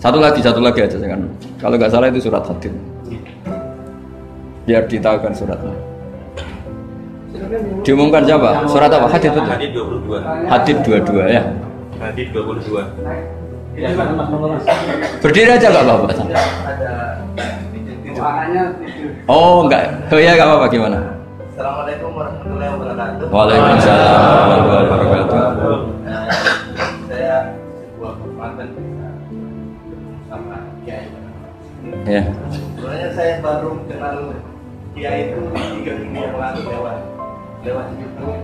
Satu lagi aja kan. Kalau nggak salah itu surat hadid. Biar ditahukan suratnya. Diumumkan siapa? Surat apa? Hadid betul. Hadid 22. Hadid 22 ya. Hadid 22. Berdiri aja nggak apa-apa. Oh enggak. Oh ya nggak apa-apa gimana? Assalamualaikum warahmatullahi wabarakatuh. Waalaikumsalam warahmatullahi wabarakatuh. Saya sebuah kehormatan bisa sama Kiai. Ya. Sebenarnya saya baru kenal Kiai itu 3 minggu yang lalu lewat YouTube.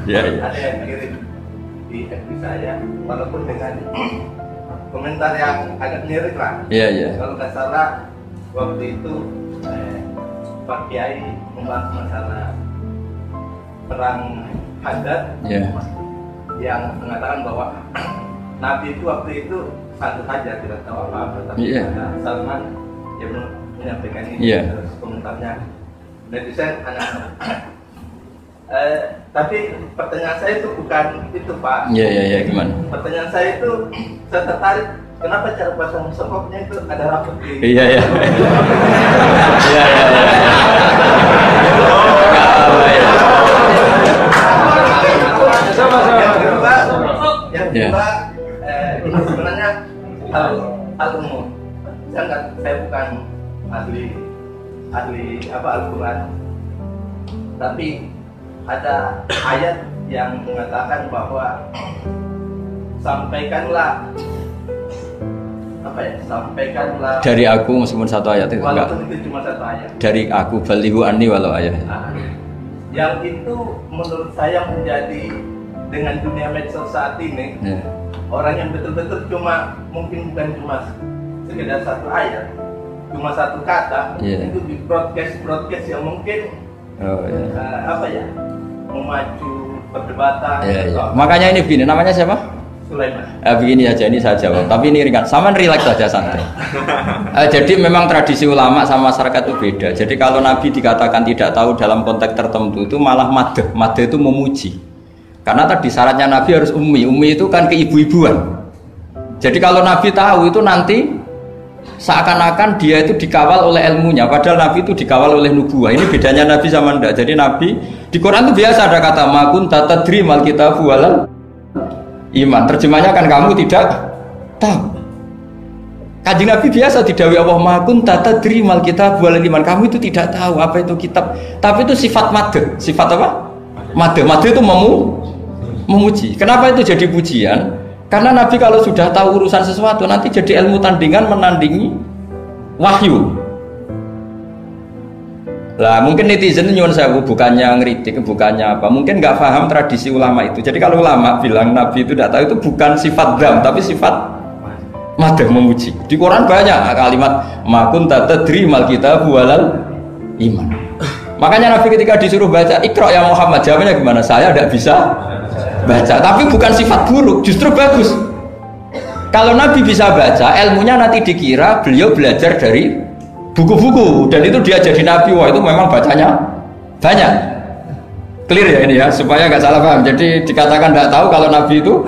Ya. Ada yang kirim di FB saya, walaupun dengan komentar yang agak mirip lah. Iya. Kalau nggak salah waktu itu Pak Kiai membahas masalah perang Handad, yang mengatakan bahwa Nabi itu waktu itu santai saja, tidak tahu apa-apa, tapi Salman yang menyampaikan ini terus komentarnya netizen anak-anak. Tapi pertanyaan saya itu bukan itu Pak. Iya gimana? Pertanyaan saya itu saya tertarik kenapa cara baca musafahnya itu ada rapet di. Iya. Yang kedua, ini sebenarnya hal umum. Saya bukan ahli Al-Quran, tapi ada ayat yang mengatakan bahwa sampaikanlah dari aku meskipun satu ayat itu enggak. Walaupun itu cuma satu ayat. Dari aku balighu anni walau ayat. Yang itu menurut saya menjadi dengan dunia medsos saat ini, orang yang betul-betul mungkin bukan cuma sekedar satu ayat, cuma satu kata, itu di broadcast yang mungkin memacu perdebatan. Makanya ini begini, namanya siapa? Sulaiman. Begini aja, ini saya jawab. Tapi ini ringan, sama relax saja santai. Jadi memang tradisi ulama sama masyarakat itu beda. Jadi kalau Nabi dikatakan tidak tahu dalam konteks tertentu itu malah madh. Madh itu memuji. Karena tadi syaratnya Nabi harus ummi. Ummi itu kan keibu-ibuan. Jadi kalau Nabi tahu itu nanti seakan-akan dia itu dikawal oleh ilmunya. Padahal Nabi itu dikawal oleh nubuah. Ini bedanya Nabi sama ndak. Jadi Nabi di Quran itu biasa ada kata makun tatadri mal kitabu walal iman. Terjemahnya kan kamu tidak tahu. Kanjeng Nabi biasa didhawuhi Allah makun tatadri mal kitabu walal iman. Kamu itu tidak tahu apa itu kitab. Tapi itu sifat madh. Sifat apa? Madh. Madh itu memuji. Kenapa itu jadi pujian? Karena Nabi kalau sudah tahu urusan sesuatu nanti jadi ilmu tandingan menandingi wahyu. Lah mungkin netizen nyuwun sewu bukannya ngeritik, bukannya apa, mungkin nggak paham tradisi ulama itu. Jadi kalau ulama bilang Nabi itu tidak tahu itu bukan sifat dzam tapi sifat madh, memuji. Di Quran banyak kalimat makun tatadri mal kitabu walal iman. Makanya Nabi ketika disuruh baca Iqra ya Muhammad, jawabnya gimana? Saya tidak bisa baca, tapi bukan sifat buruk, justru bagus. Kalau Nabi bisa baca, ilmunya nanti dikira beliau belajar dari buku-buku dan itu dia jadi Nabi. Wah itu memang bacanya banyak. Clear ya ini ya, supaya nggak salah paham. Jadi dikatakan tidak tahu kalau Nabi itu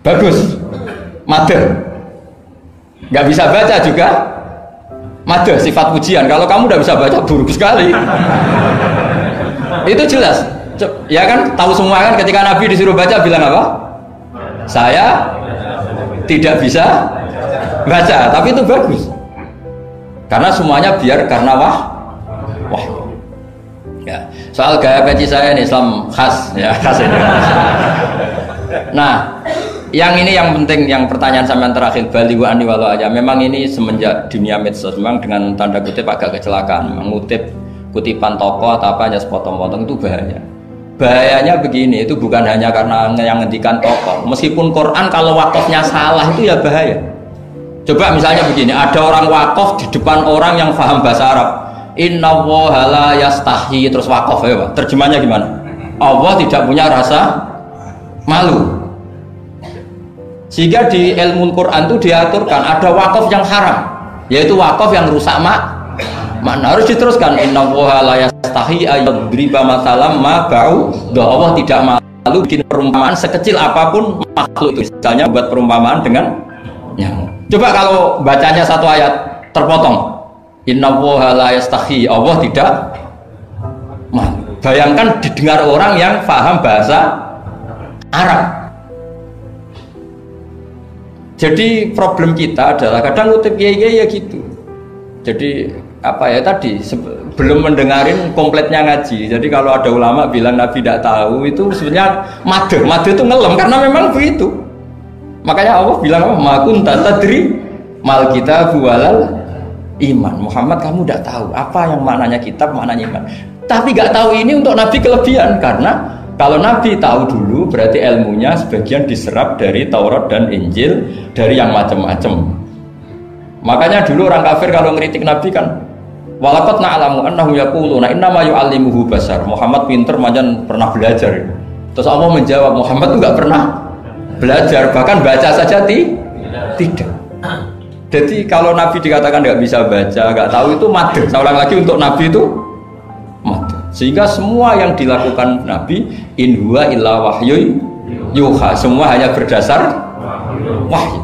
bagus, madh. Nggak bisa baca juga madh, sifat pujian. Kalau kamu udah bisa baca buruk sekali. Itu jelas. Ya kan tahu semua kan ketika Nabi disuruh baca bilang apa? Saya tidak bisa baca, tapi itu bagus. Karena semuanya biar karena wah. Ya, soal gaya peci saya ini Islam khas ya, khas ini. Nah, yang ini yang penting, yang pertanyaan sampean terakhir balighu anni walau aja. Memang ini semenjak dunia medsos memang dengan tanda kutip agak kecelakaan, mengutip kutipan tokoh atau apa hanya sepotong-potong itu bahaya. Bahayanya begini, itu bukan hanya karena yang ngendikan tokoh. Meskipun Quran kalau wakafnya salah itu ya bahaya. Coba misalnya begini, ada orang wakaf di depan orang yang paham bahasa Arab. Innallaha la yastahi, terus wakaf ya Pak. Terjemahnya gimana? Allah tidak punya rasa malu. Sehingga di ilmu Quran itu diaturkan ada wakaf yang haram, yaitu wakaf yang rusak makna. Harus diteruskan innallaha la yastahi ayyadriba masalam ma ba'u. Allah tidak malu bikin perumpamaan sekecil apapun makhluk itu. Misalnya buat perumpamaan dengan nyamuk. Coba kalau bacanya satu ayat terpotong. Innallaha la yastahi, Allah tidak malu. Bayangkan didengar orang yang paham bahasa Arab. Jadi problem kita adalah kadang ngutip kiai ya gitu. Jadi apa ya tadi belum mendengarin kompletnya ngaji. Jadi kalau ada ulama bilang Nabi tidak tahu itu sebenarnya made itu ngelem karena memang begitu. Makanya Allah bilang apa? Ma kunta tadri mal kitabu walal iman. Muhammad kamu tidak tahu apa yang maknanya kitab, maknanya iman. Tapi nggak tahu ini untuk Nabi kelebihan karena kalau Nabi tahu dulu berarti ilmunya sebagian diserap dari Taurat dan Injil dari yang macam-macam. Makanya dulu orang kafir kalau ngeritik Nabi kan walaqad na'lamu annahu yaquluna innama yu'allimuhu basar. Muhammad pinter macam pernah belajar. Terus Allah menjawab Muhammad itu nggak pernah belajar, bahkan baca saja tidak. Jadi kalau Nabi dikatakan nggak bisa baca, nggak tahu itu made. Saya ulang lagi untuk Nabi itu made. Sehingga semua yang dilakukan Nabi in huwa illa wahyu yuha, semua hanya berdasar wahyu.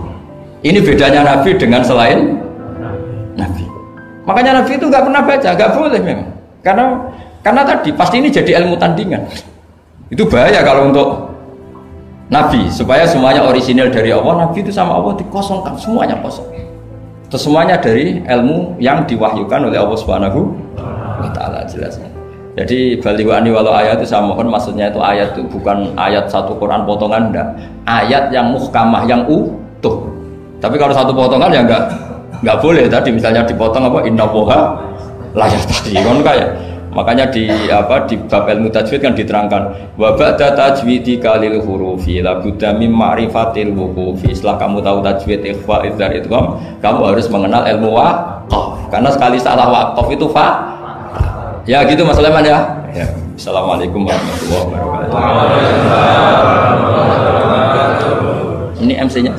Ini bedanya Nabi dengan selain Nabi. Makanya Nabi itu nggak pernah baca, nggak boleh memang. Karena tadi pasti ini jadi ilmu tandingan. Itu bahaya kalau untuk Nabi, supaya semuanya orisinal dari Allah. Nabi itu sama Allah dikosongkan, semuanya kosong. Terus semuanya dari ilmu yang diwahyukan oleh Allah Subhanahu wa Ta'ala, jelasnya. Jadi baliwani walau ayat itu saya mohon maksudnya itu ayat itu bukan ayat satu Quran potongan, enggak. Ayat yang muhkamah, yang utuh. Tapi kalau satu potongan ya enggak boleh. Tadi misalnya dipotong apa innallaha la yastahi kan kayak. Makanya di bab ilmu tajwid kan diterangkan wa ba'da tajwidika lil hurufi la budda mim ma'rifatil wuqufi. Setelah kamu tahu tajwid ikhfa idzar idgham, kamu harus mengenal ilmu waqaf. Karena sekali salah waqaf itu fa. Ya gitu Mas Sulaiman ya. Assalamualaikum warahmatullahi wabarakatuh. Ini MC-nya.